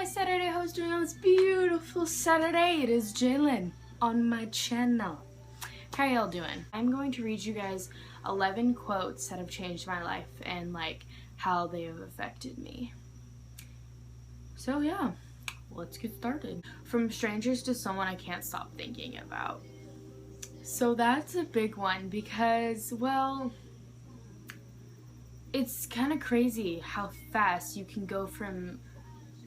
my Saturday host doing on this beautiful Saturday? It is Jaylyn on my channel. How y'all doing? I'm going to read you guys 11 quotes that have changed my life and like how they have affected me. So yeah, let's get started. From strangers to someone I can't stop thinking about. So that's a big one because, well, it's kind of crazy how fast you can go from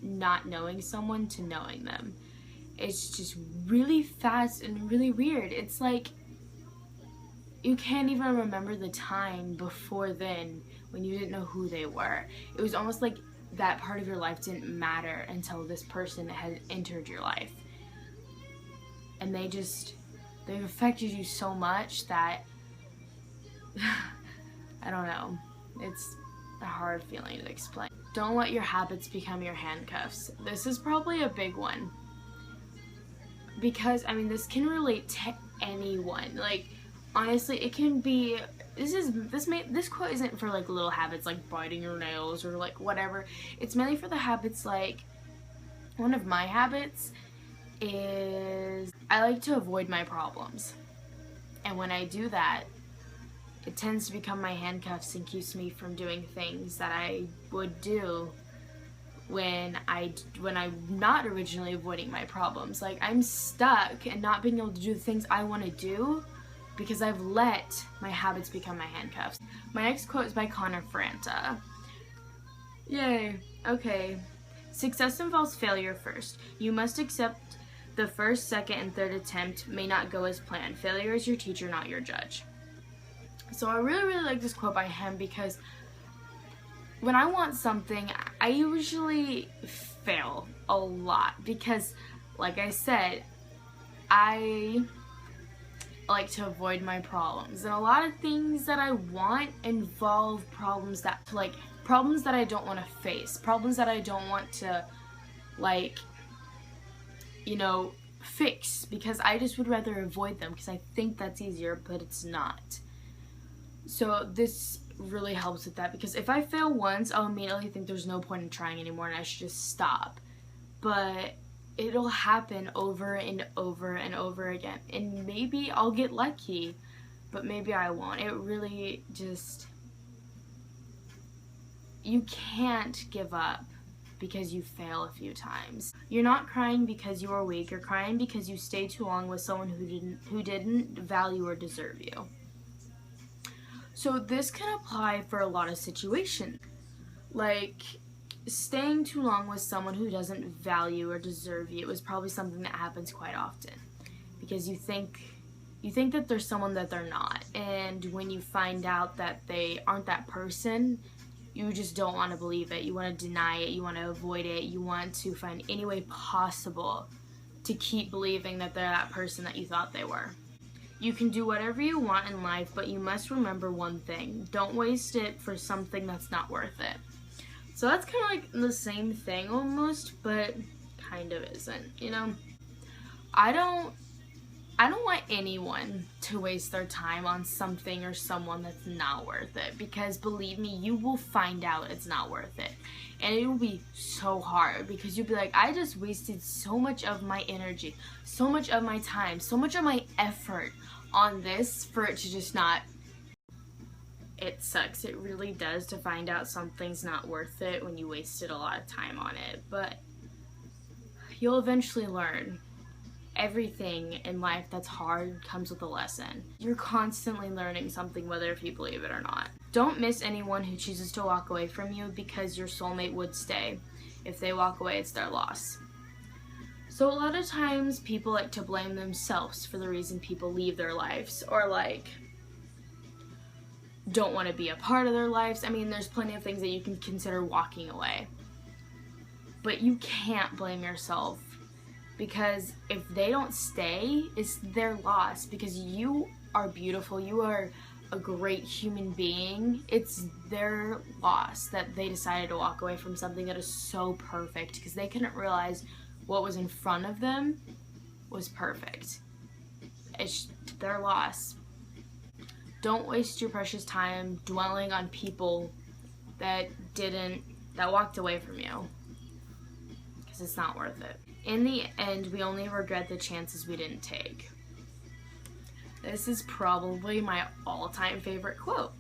not knowing someone to knowing them. It's just really fast and really weird. It's like you can't even remember the time before then when you didn't know who they were. It was almost like that part of your life didn't matter until this person had entered your life. And they've affected you so much that I don't know. It's a hard feeling to explain. Don't let your habits become your handcuffs. This is probably a big one. Because, I mean, this can relate to anyone. Like, honestly, it can be, this quote isn't for, like, little habits like biting your nails or, like, whatever. It's mainly for the habits, like, one of my habits is I like to avoid my problems. And when I do that, it tends to become my handcuffs and keeps me from doing things that I would do when I'm not originally avoiding my problems. Like, I'm stuck and not being able to do the things I want to do because I've let my habits become my handcuffs. My next quote is by Connor Franta. Yay. Okay. Success involves failure first. You must accept the first, second, and third attempt may not go as planned. Failure is your teacher, not your judge. So I really like this quote by him because when I want something, I usually fail a lot because, like I said, I like to avoid my problems. And a lot of things that I want involve problems that I don't want to face, problems that I don't want to, like, you know, fix, because I just would rather avoid them because I think that's easier, but it's not. So this really helps with that because if I fail once, I'll immediately think there's no point in trying anymore and I should just stop. But it'll happen over and over and over again. And maybe I'll get lucky, but maybe I won't. It really just, you can't give up because you fail a few times. You're not crying because you are weak. You're crying because you stayed too long with someone who didn't value or deserve you. So this can apply for a lot of situations. Like, staying too long with someone who doesn't value or deserve you is probably something that happens quite often. Because you think that there's someone that they're not. And when you find out that they aren't that person, you just don't want to believe it. You want to deny it. You want to avoid it. You want to find any way possible to keep believing that they're that person that you thought they were. You can do whatever you want in life, but you must remember one thing. Don't waste it for something that's not worth it. So that's kind of like the same thing almost, but kind of isn't, you know? I don't want anyone to waste their time on something or someone that's not worth it, because believe me, you will find out it's not worth it. And it will be so hard because you'll be like, I just wasted so much of my energy, so much of my time, so much of my effort on this for it to just not. It sucks. It really does to find out something's not worth it when you wasted a lot of time on it. But you'll eventually learn. Everything in life that's hard comes with a lesson. You're constantly learning something, whether if you believe it or not. Don't miss anyone who chooses to walk away from you because your soulmate would stay. If they walk away, it's their loss. So a lot of times people like to blame themselves for the reason people leave their lives, or like don't want to be a part of their lives. I mean, there's plenty of things that you can consider walking away. But you can't blame yourself. Because if they don't stay, it's their loss. Because you are beautiful. You are a great human being. It's their loss that they decided to walk away from something that is so perfect. Because they couldn't realize what was in front of them was perfect. It's their loss. Don't waste your precious time dwelling on people that walked away from you. because it's not worth it. In the end, we only regret the chances we didn't take. This is probably my all-time favorite quote.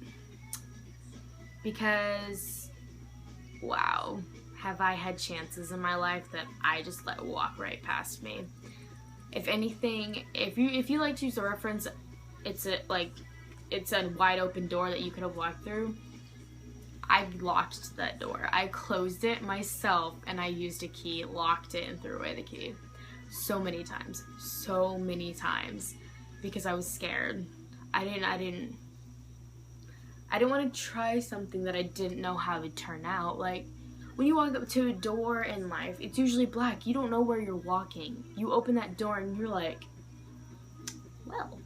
Because, wow, have I had chances in my life that I just let walk right past me. If anything, if you like to use a reference, it's a wide open door that you could have walked through. I locked that door. I closed it myself and I used a key, locked it, and threw away the key. So many times. Because I was scared. I didn't want to try something that I didn't know how it would turn out. Like, when you walk up to a door in life, it's usually black. You don't know where you're walking. You open that door and you're like, well,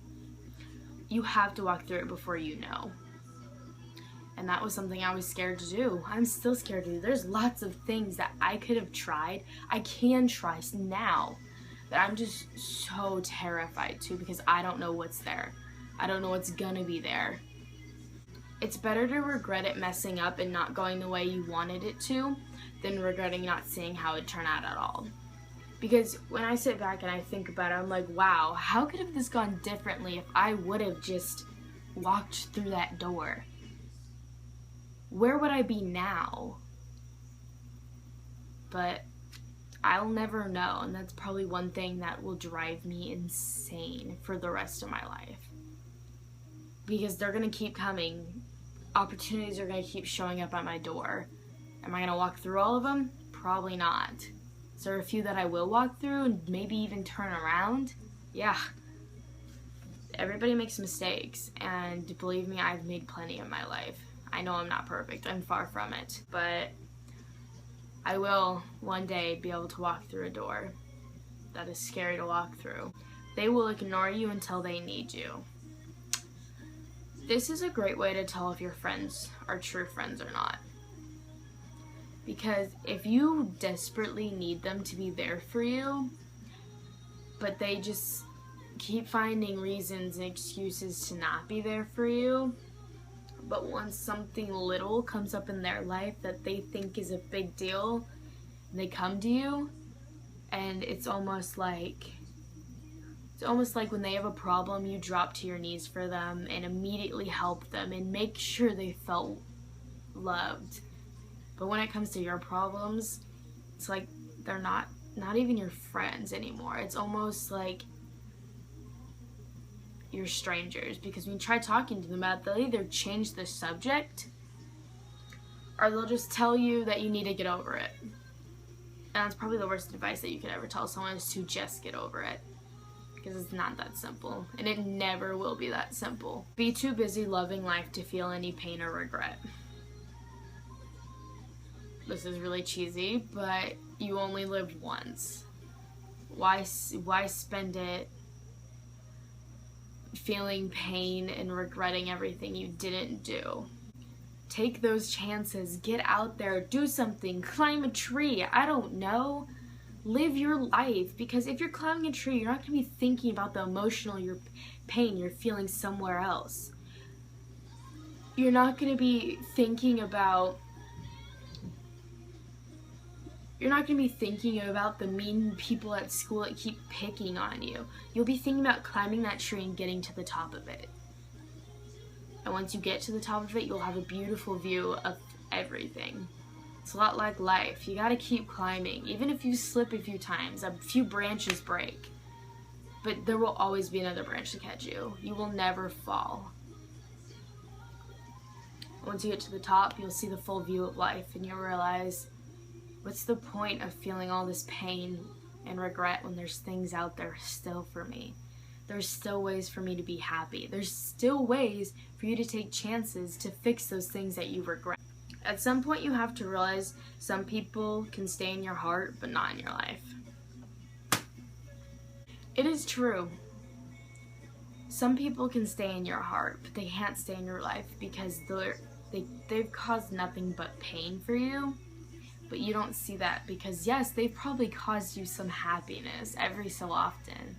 you have to walk through it before you know. And that was something I was scared to do. I'm still scared to do. There's lots of things that I could have tried. I can try now. But I'm just so terrified to, because I don't know what's there. I don't know what's gonna be there. It's better to regret it messing up and not going the way you wanted it to than regretting not seeing how it turned out at all. Because when I sit back and I think about it, I'm like, wow, how could have this gone differently if I would have just walked through that door? Where would I be now? But I'll never know, and that's probably one thing that will drive me insane for the rest of my life. Because they're gonna keep coming. Opportunities are gonna keep showing up at my door. Am I gonna walk through all of them? Probably not. Is there a few that I will walk through and maybe even turn around? Yeah. Everybody makes mistakes, and believe me, I've made plenty in my life. I know I'm not perfect. I'm far from it. But I will one day be able to walk through a door that is scary to walk through. They will ignore you until they need you. This is a great way to tell if your friends are true friends or not. Because if you desperately need them to be there for you, but they just keep finding reasons and excuses to not be there for you, but once something little comes up in their life that they think is a big deal, they come to you, and it's almost like when they have a problem, you drop to your knees for them and immediately help them and make sure they felt loved. But when it comes to your problems, it's like they're not even your friends anymore. It's almost like you're strangers, because when you try talking to them about it, they'll either change the subject or they'll just tell you that you need to get over it. And that's probably the worst advice that you could ever tell someone, is to just get over it. Because it's not that simple, and it never will be that simple. Be too busy loving life to feel any pain or regret. This is really cheesy, but you only live once. Why spend it feeling pain and regretting everything you didn't do? Take those chances, get out there, do something, climb a tree, I don't know. Live your life, because if you're climbing a tree, you're not going to be thinking about the emotional pain you're feeling somewhere else. You're not going to be thinking about the mean people at school that keep picking on you. You'll be thinking about climbing that tree and getting to the top of it. And once you get to the top of it, you'll have a beautiful view of everything. It's a lot like life. You gotta keep climbing. Even if you slip a few times, a few branches break. But there will always be another branch to catch you. You will never fall. Once you get to the top, you'll see the full view of life, and you'll realize, what's the point of feeling all this pain and regret when there's things out there still for me? There's still ways for me to be happy. There's still ways for you to take chances to fix those things that you regret. At some point, you have to realize some people can stay in your heart, but not in your life. It is true. Some people can stay in your heart, but they can't stay in your life because they've caused nothing but pain for you. But you don't see that because, yes, they've probably caused you some happiness every so often.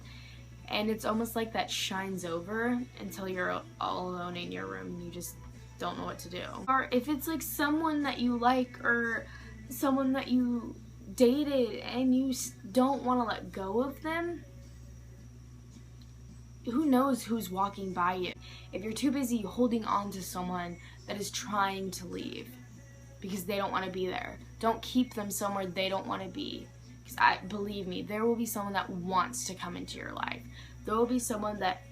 And it's almost like that shines over until you're all alone in your room and you just don't know what to do. Or if it's like someone that you like or someone that you dated and you don't want to let go of them, who knows who's walking by you. If you're too busy holding on to someone that is trying to leave because they don't want to be there, don't keep them somewhere they don't want to be. Because believe me, there will be someone that wants to come into your life. There will be someone that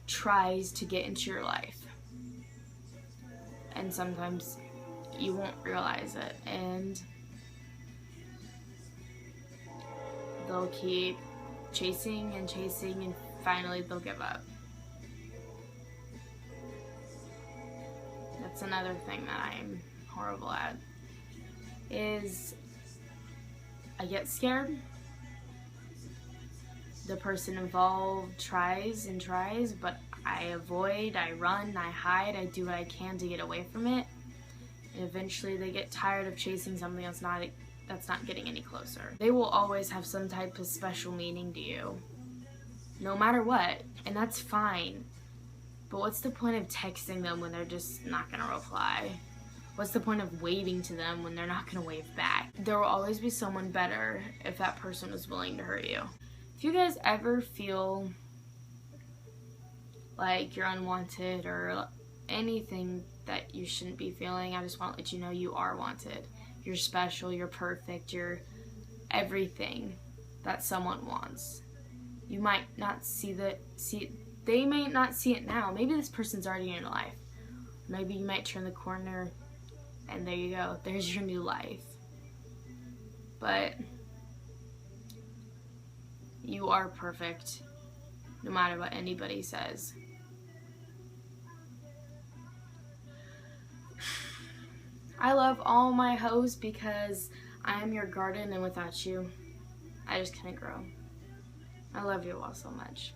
tries to get into your life. And sometimes you won't realize it. And they'll keep chasing and chasing, and finally they'll give up. That's another thing that I'm horrible at, is I get scared. The person involved tries and tries, but I avoid, I run, I hide, I do what I can to get away from it. And eventually they get tired of chasing something that's not getting any closer. They will always have some type of special meaning to you, no matter what, and that's fine. But what's the point of texting them when they're just not gonna reply? What's the point of waving to them when they're not gonna wave back? There will always be someone better if that person is willing to hurt you. If you guys ever feel like you're unwanted or anything that you shouldn't be feeling, I just want to let you know you are wanted. You're special, you're perfect, you're everything that someone wants. You might not they may not see it now. Maybe this person's already in your life. Maybe you might turn the corner and there you go. There's your new life. But you are perfect, no matter what anybody says. I love all my hoes because I am your garden, and without you, I just couldn't grow. I love you all so much.